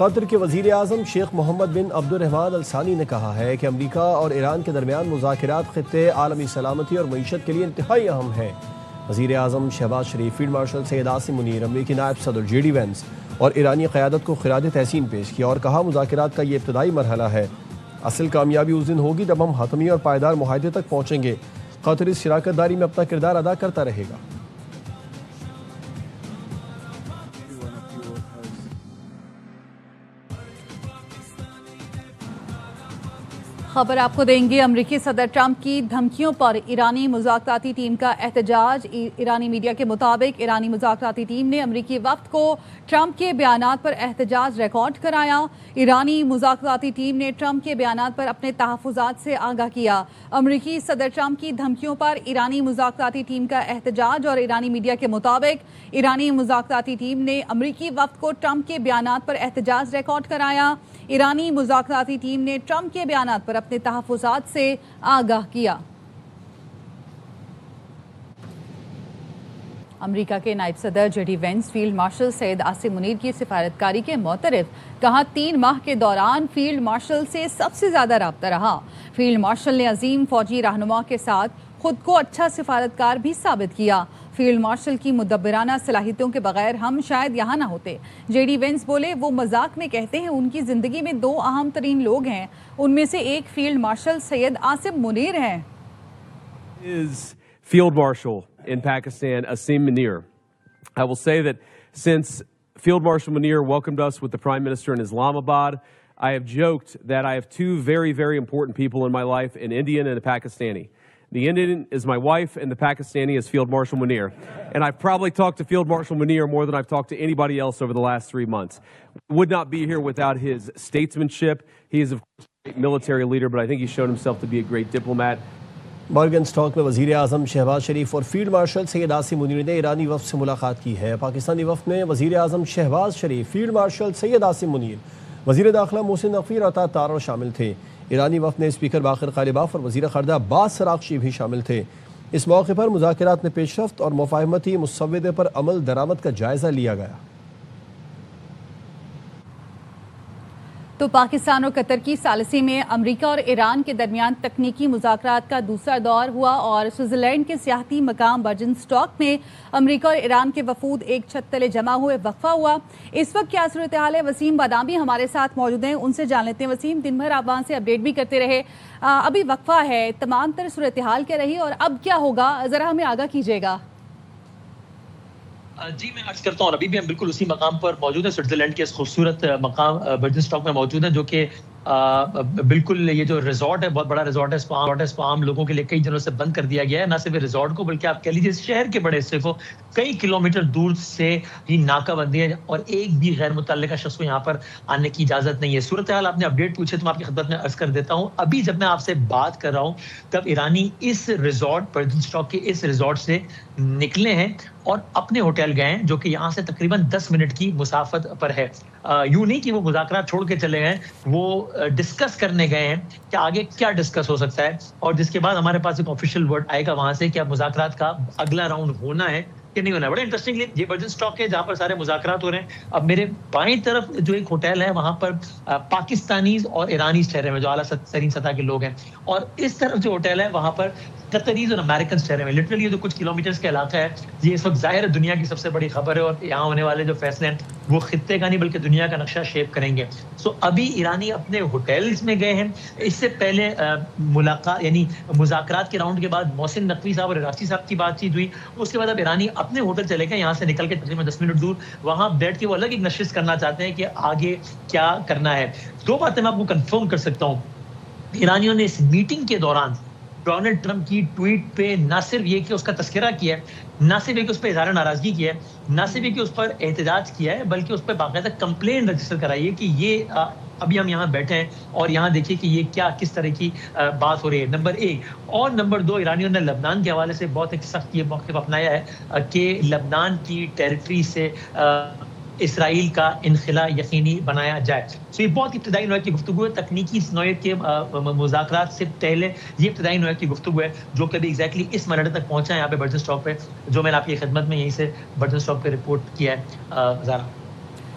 قطر کے وزیر اعظم شیخ محمد بن عبد الرحمن الثانی نے کہا ہے کہ امریکہ اور ایران کے درمیان مذاکرات خطے عالمی سلامتی اور معیشت کے لیے انتہائی اہم ہیں۔ وزیر اعظم شہباز شریف، فیلڈ مارشل سید عاصم منیر، امریکی نائب صدر جے ڈی وینس اور ایرانی قیادت کو خراج تحسین پیش کیا اور کہا مذاکرات کا یہ ابتدائی مرحلہ ہے، اصل کامیابی اس دن ہوگی جب ہم حتمی اور پائیدار معاہدے تک پہنچیں گے۔ قطر اس شراکت داری میں اپنا کردار ادا کرتا رہے گا۔ خبر آپ کو دیں گے، امریکی صدر ٹرمپ کی دھمکیوں پر ایرانی مذاکراتی ٹیم کا احتجاج۔ ایرانی میڈیا کے مطابق ایرانی مذاکراتی ٹیم نے امریکی وفد کو ٹرمپ کے بیانات پر احتجاج ریکارڈ کرایا۔ ایرانی مذاکراتی ٹیم نے ٹرمپ کے بیانات پر اپنے تحفظات سے آگاہ کیا۔ امریکی صدر ٹرمپ کی دھمکیوں پر ایرانی مذاکراتی ٹیم کا احتجاج، اور ایرانی میڈیا کے مطابق ایرانی مذاکراتی ٹیم نے امریکی وفد کو ٹرمپ کے بیانات پر احتجاج ریکارڈ کرایا۔ ایرانی مذاکراتی ٹیم نے ٹرمپ کے بیانات پر اپنے تحفظات سے آگاہ کیا۔ امریکہ کے نائب صدر J D Vance field marshal Syed Asim Munir کی سفارتکاری کے معترف، کہا 3 ماہ کے دوران فیلڈ مارشل سے سب سے زیادہ رابطہ رہا۔ فیلڈ مارشل نے عظیم فوجی رہنما کے ساتھ خود کو اچھا سفارتکار بھی ثابت کیا۔ فیلڈ مارشل کی مدبرانہ صلاحیتوں کے بغیر ہم شاید یہاں نہ ہوتے۔ جے ڈی وینس بولے، وہ مذاق میں کہتے ہیں ان کی زندگی میں 2 اہم ترین لوگ ہیں، ان میں سے ایک فیلڈ مارشل سید عاصم منیر ہیں۔ Field Marshal in Pakistan, Asim Munir. I will say that since Field Marshal Munir welcomed us with the Prime Minister in Islamabad, I have joked that I have 2 very, very important people in my life, an Indian and a Pakistani. The Indian is my wife and the Pakistani is Field Marshal Munir. And I've probably talked to Field Marshal Munir more than I've talked to anybody else over the last 3 months. Would not be here without his statesmanship. He is of course a great military leader, but I think he's shown himself to be a great diplomat. Morgan stock میں وزیر اعظم شہباز شریف اور field marshal Syed Asim Munir نے ایرانی وفد سے ملاقات کی ہے۔ پاکستانی وفد میں وزیر اعظم شہباز شریف، فیلڈ مارشل سید عاصم منیر، وزیر داخلہ محسن نقوی اور عطا تارڑ شامل تھے۔ ایرانی وفد میں اسپیکر باقر غالباف اور وزیر خارجہ عباس سراغچی بھی شامل تھے۔ اس موقع پر مذاکرات میں پیش رفت اور مفاہمتی مسودے پر عمل درآمد کا جائزہ لیا گیا۔ تو پاکستان اور قطر کی ثالثی میں امریکہ اور ایران کے درمیان تکنیکی مذاکرات کا دوسرا دور ہوا، اور سوئٹزرلینڈ کے سیاحتی مقام برجن اسٹاک میں امریکہ اور ایران کے وفود ایک چھت تلے جمع ہوئے وقفہ ہوا۔ اس وقت کیا صورتحال ہے؟ وسیم بادامی ہمارے ساتھ موجود ہیں، ان سے جان لیتے ہیں۔ وسیم، دن بھر آپ وہاں سے اپڈیٹ بھی کرتے رہے، ابھی وقفہ ہے، تمام تر صورتحال کیا رہی اور اب کیا ہوگا؟ ذرا ہمیں آگاہ کیجیے گا۔ جی میں عرض کرتا ہوں، اور ابھی بھی ہم بالکل اسی مقام پر موجود ہیں، سوئٹزرلینڈ کے اس خوبصورت مقام برجن اسٹاک میں موجود ہیں، جو کہ بالکل یہ جو ریزورٹ ہے بہت بڑا ریزورٹ ہے، اسپا عام لوگوں کے لیے کئی دنوں سے بند کر دیا گیا ہے۔ نہ صرف ریزورٹ کو بلکہ آپ کہہ لیجیے اس شہر کے بڑے حصے کو کئی کلومیٹر دور سے ہی ناکہ بندی ہے، اور ایک بھی غیر متعلقہ شخص کو یہاں پر آنے کی اجازت نہیں ہے۔ صورتحال آپ نے اپڈیٹ پوچھے تو میں آپ کی خدمت میں عرض کر دیتا ہوں۔ ابھی جب میں آپ سے بات کر رہا ہوں تب ایرانی اس ریزورٹ برجن اسٹاک کے اس ریزورٹ سے نکلے ہیں اور اپنے ہوٹل گئے ہیں، جو کہ یہاں سے تقریباً 10 منٹ کی مسافت پر ہے۔ یوں نہیں کہ وہ مذاکرات چھوڑ کے چلے گئے، وہ ڈسکس کرنے گئے ہیں کہ آگے کیا ڈسکس ہو سکتا ہے، اور جس کے بعد ہمارے پاس ایک آفیشیل ورڈ آئے گا وہاں سے کہ اب مذاکرات کا اگلا راؤنڈ ہونا ہے کہ نہیں ہونا ہے۔ بڑا انٹرسٹنگلی یہ برجن اسٹاک ہے جہاں پر سارے مذاکرات ہو رہے ہیں۔ اب میرے بائیں طرف جو ایک ہوٹل ہے وہاں پر پاکستانیز اور ایرانیز ٹھہرے ہوئے جو اعلیٰ ترین سطح کے لوگ ہیں، اور اس طرف جو ہوٹل ہے وہاں پر قطریز اور امریکنز ٹھہرے ہوئے ہیں۔ لٹرلی یہ جو کچھ کلومیٹرز کا علاقہ ہے، یہ اس وقت ظاہر ہے دنیا کی سب سے بڑی خبر ہے، اور یہاں ہونے والے جو فیصلے ہیں وہ خطے کا نہیں بلکہ دنیا کا نقشہ شیپ کریں گے۔ سو ابھی ایرانی اپنے ہوٹلز میں گئے ہیں۔ اس سے پہلے ملاقات یعنی مذاکرات کے راؤنڈ کے بعد محسن نقوی صاحب اور عراقچی صاحب کی بات چیت ہوئی، اس کے بعد اب ایرانی اپنے ہوٹل چلے گئے، یہاں سے نکل کے تقریباً 10 منٹ دور وہاں بیٹھ کے وہ الگ ایک نشست کرنا چاہتے ہیں کہ آگے کیا کرنا ہے۔ 2 باتیں میں آپ کو کنفرم کر سکتا ہوں، ایرانیوں نے اس میٹنگ کے دوران ڈونلڈ ٹرمپ کی ٹویٹ پہ نہ صرف یہ کہ اس کا تذکرہ کیا ہے، نہ صرف یہ کہ اس پہ اظہار ناراضگی کیا ہے، نہ صرف یہ کہ اس پر احتجاج کیا ہے، بلکہ اس پہ باقاعدہ کمپلین رجسٹر کرائی ہے کہ یہ ابھی ہم یہاں بیٹھے ہیں اور یہاں دیکھیے کہ یہ کیا کس طرح کی بات ہو رہی ہے، نمبر 1۔ اور نمبر 2، ایرانیوں نے لبنان کے حوالے سے بہت ایک سخت یہ موقف اپنایا ہے کہ لبنان کی ٹیریٹری سے اسرائیل کا انخلا یقینی بنایا جائے۔ تو یہ بہت ابتدائی نوعیت کی گفتگو ہے، تکنیکی نوعیت کے مذاکرات سے پہلے یہ ابتدائی نوعیت کی گفتگو ہے جو کہ ابھی ایگزیکٹلی اس مرحلے تک پہنچا ہے یہاں پہ برجن اسٹاک پہ، جو میں نے آپ کی خدمت میں یہیں سے برجن اسٹاک پہ رپورٹ کیا ہے۔ زارا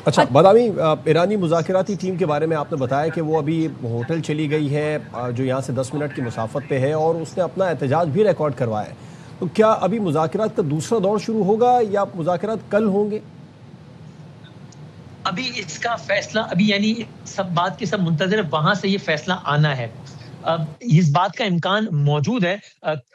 اچھا بادامی، ایرانی مذاکراتی ٹیم کے بارے میں آپ نے بتایا کہ وہ ابھی ہوٹل چلی گئی ہے جو یہاں سے 10 منٹ کی مسافت پہ ہے، اور اس نے اپنا احتجاج بھی ریکارڈ کروایا ہے. تو کیا ابھی مذاکرات کا دوسرا دور شروع ہوگا یا مذاکرات کل ہوں گے؟ ابھی اس کا فیصلہ ابھی یعنی سب بات کے سب منتظر ہے، وہاں سے یہ فیصلہ آنا ہے. اس بات کا امکان موجود ہے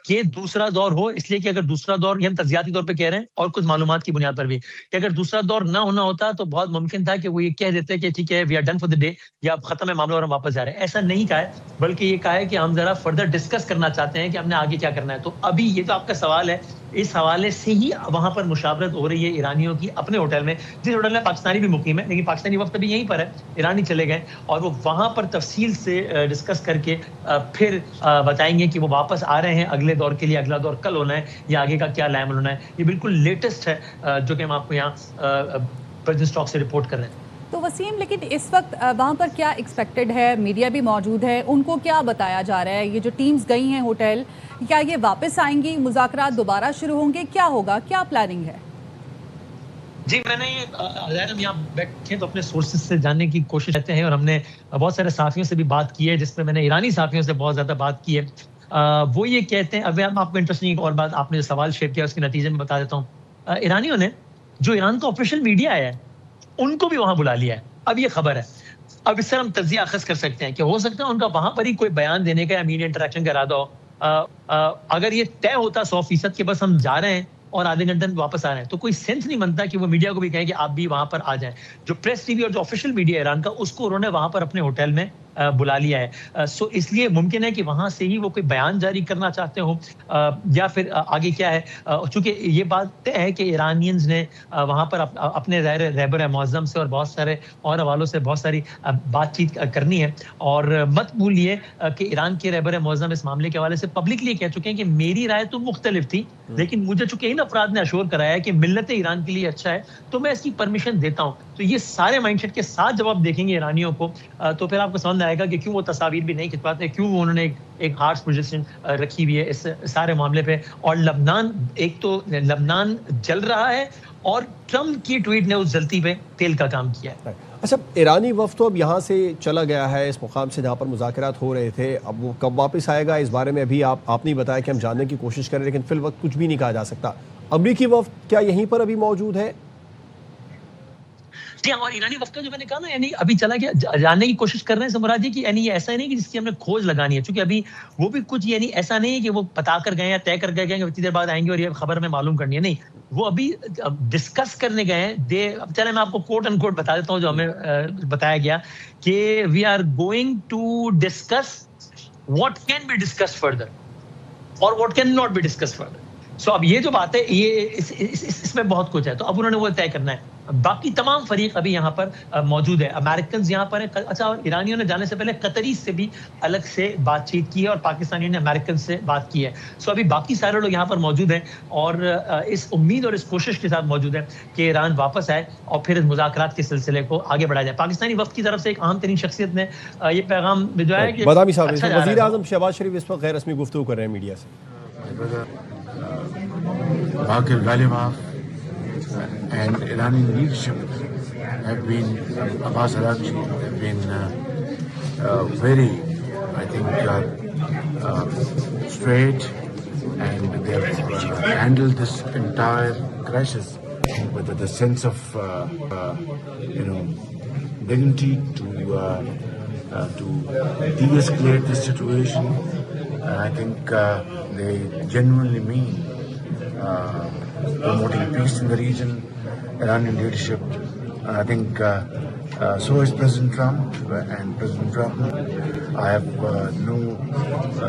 کہ دوسرا دور ہو، اس لیے کہ اگر دوسرا دور، یہ ہم تجزیاتی طور پہ کہہ رہے ہیں اور کچھ معلومات کی بنیاد پر بھی، کہ اگر دوسرا دور نہ ہونا ہوتا تو بہت ممکن تھا کہ وہ یہ کہہ دیتے کہ ٹھیک ہے we are done for the day, یا اب ختم ہے معاملہ اور ہم واپس جا رہے ہیں. ایسا نہیں کہا ہے، بلکہ یہ کہا ہے کہ ہم ذرا فردر ڈسکس کرنا چاہتے ہیں کہ ہم نے آگے کیا کرنا ہے. تو ابھی یہ تو آپ کا سوال ہے، اس حوالے سے ہی وہاں پر مشاورت ہو رہی ہے ایرانیوں کی اپنے ہوٹل میں، جس ہوٹل میں پاکستانی بھی مقیم ہے، لیکن پاکستانی وقت ابھی یہیں پر ہے، ایرانی چلے گئے اور وہ وہاں پر تفصیل سے ڈسکس کر کے پھر بتائیں گے کہ وہ واپس آ رہے ہیں اگلے دور کے لیے. اگلا دور کل ہونا ہے یا آگے کا کیا لائم ہونا ہے، یہ بالکل لیٹسٹ ہے جو کہ ہم آپ کو یہاں پریزنٹ اسٹاک سے رپورٹ کر رہے ہیں. تو وسیم، لیکن اس وقت وہاں پر کیا ایکسپیکٹڈ ہے؟ میڈیا بھی موجود ہے، ان کو کیا بتایا جا رہا ہے؟ یہ جو ٹیمز گئی ہیں ہوٹل، کیا یہ واپس آئیں گی؟ مذاکرات دوبارہ شروع ہوں گے؟ کیا ہوگا؟ کیا پلاننگ ہے؟ جی میں نے یہ ہم یہاں بیٹھے تو اپنے سورسز سے جاننے کی کوشش کرتے ہیں، اور ہم نے بہت سارے صحافیوں سے بھی بات کی ہے، جس میں نے ایرانی صحافیوں سے بہت زیادہ بات کی ہے. وہ یہ کہتے ہیں، اب آپ کو انٹرسٹنگ ایک اور بات، آپ نے جو سوال شیئر کیا اس کے نتیجے میں بتا دیتا ہوں. ایرانیوں نے جو ایران کا آفیشیل میڈیا ہے ان کو بھی وہاں بلا لیا ہے. اب یہ خبر ہے، اب اس سے ہم تجزیہ اخذ کر سکتے ہیں کہ ہو سکتا ہے ان کا وہاں پر ہی کوئی بیان دینے کا یا میڈیا انٹریکشن کا ارادہ ہو. اگر یہ طے ہوتا 100% کہ بس ہم جا رہے ہیں اور آدھے گھنٹے میں واپس آ رہے ہیں، تو کوئی سینس نہیں بنتا کہ وہ میڈیا کو بھی کہیں کہ آپ بھی وہاں پر آ جائیں. جو پریس ٹی وی اور جو آفیشیل میڈیا ایران کا، اس کو انہوں نے وہاں پر اپنے ہوٹل میں بلا لیا ہے. سو اس لیے ممکن ہے کہ وہاں سے ہی وہ کوئی بیان جاری کرنا چاہتے ہوں یا پھر آگے کیا ہے. چونکہ یہ بات طے ہے کہ ایرانینز نے وہاں پر اپنے ظاہر رہبر معظم سے اور بہت سارے اور حوالوں سے بہت ساری بات چیت کرنی ہے. اور مت بھولیے کہ ایران کے رہبر معظم اس معاملے کے حوالے سے پبلکلی کہہ چکے ہیں کہ میری رائے تو مختلف تھی، لیکن مجھے چونکہ ان افراد نے اشور کرایا ہے کہ ملت ایران کے لیے اچھا ہے تو میں اس کی پرمیشن دیتا ہوں. تو یہ سارے مائنڈ سیٹ کے ساتھ جب آپ دیکھیں گے ایرانیوں کو تو پھر آپ کو سمجھ آئے گا کہ کیوں وہ تصاویر بھی نہیں کھنچواتے، کیوں انہوں نے ایک ہارش پوزیشن رکھی ہوئی ہے اس سارے معاملے پہ. اور لبنان، ایک تو لبنان جل رہا ہے اور ٹرمپ کی ٹویٹ نے اس جلتی پہ تیل کا کام کیا ہے. اچھا، ایرانی وفد تو اب یہاں سے چلا گیا ہے اس مقام سے جہاں پر مذاکرات ہو رہے تھے، اب وہ کب واپس آئے گا اس بارے میں ابھی آپ نے بتایا کہ ہم جاننے کی کوشش کریں، لیکن فی الوقت کچھ بھی نہیں کہا جا سکتا. امریکی وفد کیا یہیں پر ابھی موجود ہے؟ جی ہاں، اور ایرانی وفد کا جو میں نے کہا نا، یعنی ابھی چلا گیا، جاننے کی کوشش کر رہے ہیں سمراج جی، کہ یعنی یہ ایسا نہیں کہ جس کی ہم نے کھوج لگانی ہے، چونکہ ابھی وہ بھی کچھ یعنی ایسا نہیں ہے کہ وہ بتا کر گئے یا طے کر گئے کہ اتنی دیر بعد آئیں گے اور یہ خبر میں معلوم کرنی ہے. نہیں، وہ ابھی ڈسکس کرنے گئے ہیں. چلے میں آپ کو کوٹ اینڈ کوٹ بتا دیتا ہوں جو ہمیں بتایا گیا کہ we are going to discuss what can be discuss further اور what can not be discuss further. So اب یہ جو بات ہے، یہ اس میں بہت کچھ ہے، تو اب انہوں نے وہ طے کرنا ہے. باقی تمام فریق ابھی یہاں پر موجود ہے، امریکنز یہاں پر ہیں. اچھا، اور ایرانیوں نے جانے سے پہلے قطری سے بھی الگ سے بات چیت کی ہے اور پاکستانیوں نے امریکن سے بات کی ہے. سو ابھی باقی سارے لوگ یہاں پر موجود ہیں اور اس امید اور اس کوشش کے ساتھ موجود ہیں کہ ایران واپس آئے اور پھر اس مذاکرات کے سلسلے کو آگے بڑھایا جائے. پاکستانی وفد کی طرف سے ایک اہم ترین شخصیت نے یہ پیغام بھیجا ہے کہ بادامی صاحب، وزیر اعظم شہباز شریف اس وقت غیر رسمی گفتگو کر رہے ہیں میڈیا سے. Baqir Ghalibaf and Iranian leadership have been, Abbas Araghchi have been very, I think, straight, and they have handled this entire crisis with the sense of, dignity to de-escalate the situation. I think they genuinely mean promoting peace in the region, Iranian leadership. I think so is President Trump, and President Trump, I have no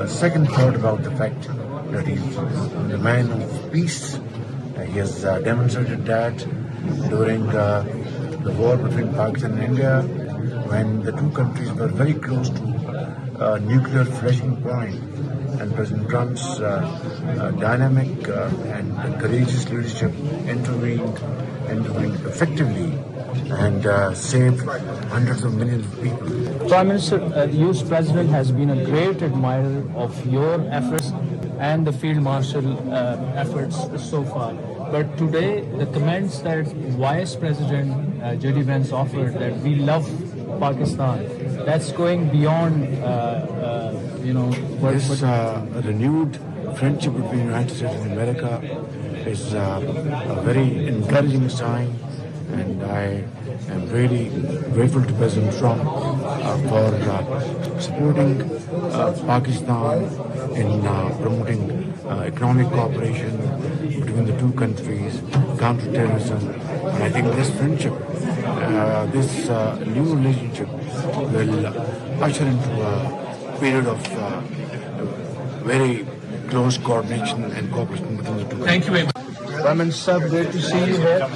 second thought about the fact that he's the man of peace. He has demonstrated that during the war between Pakistan and India, when the two countries were very close to nuclear flashing point. And President Trump's dynamic and courageous leadership intervened effectively and saved hundreds of millions of people. Prime Minister, the US President has been a great admirer of your efforts and the Field Marshal efforts so far. But today, the comments that Vice President J.D. Vance offered, that we love Pakistan, that's going beyond, This renewed friendship between the United States and America is a very encouraging sign, and I am really grateful to President Trump for supporting Pakistan in promoting economic cooperation between the two countries, counter-terrorism. And I think this friendship, this new relationship will usher into a period of very close coordination and cooperation between the two countries. Thank you very much. Prime Minister, great to see you here,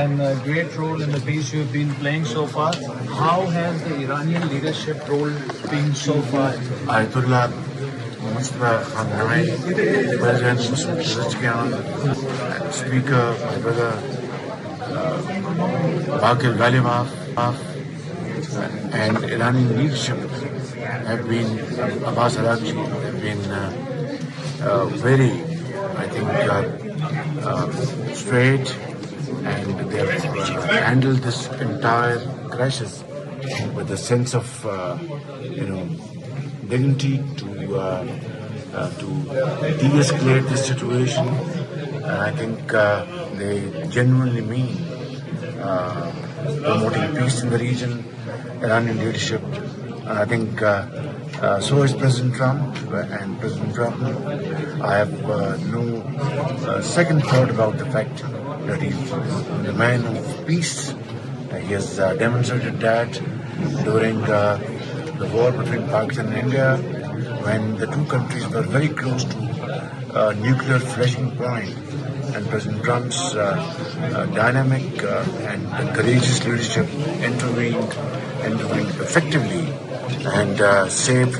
and a great role in the peace you've been playing so far. How has the Iranian leadership role been so far? Ayatollah Mustafa Khamenei, President Muslim Pezeshkian, and Speaker, my brother Bakir Ghalibaf, and Iranian leadership have been, Abbas Araghchi, have been very, I think, straight, and they have handled this entire crisis with a sense of, dignity to de-escalate the situation. And I think they genuinely mean promoting peace in the region, Iranian leadership. And I think so is President Trump and President Trump. I have no second thought about the fact that he's the man of peace. He has demonstrated that during the war between Pakistan and India, when the two countries were very close to a nuclear flashing point, and President Trump's dynamic and courageous leadership intervened effectively and saved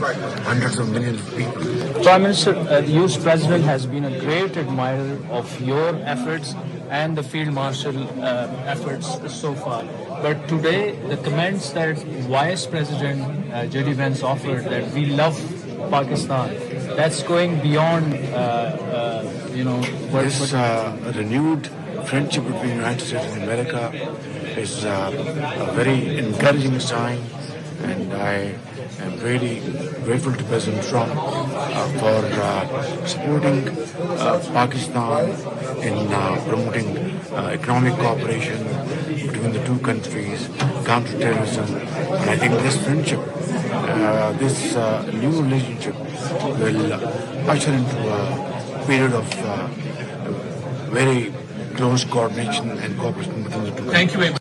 hundreds of millions of people. Prime Minister, the US President has been a great admirer of your efforts and the Field Marshal efforts so far. But today, the comments that Vice President J.D. Vance offered, that we love Pakistan, that's going beyond, This renewed friendship between the United States and America is a very encouraging sign, and I am really grateful to President Trump for supporting Pakistan in promoting economic cooperation between the two countries, counter-terrorism. And I think this friendship, this new relationship will usher into a period of very close coordination and cooperation between the two countries. Thank you very much.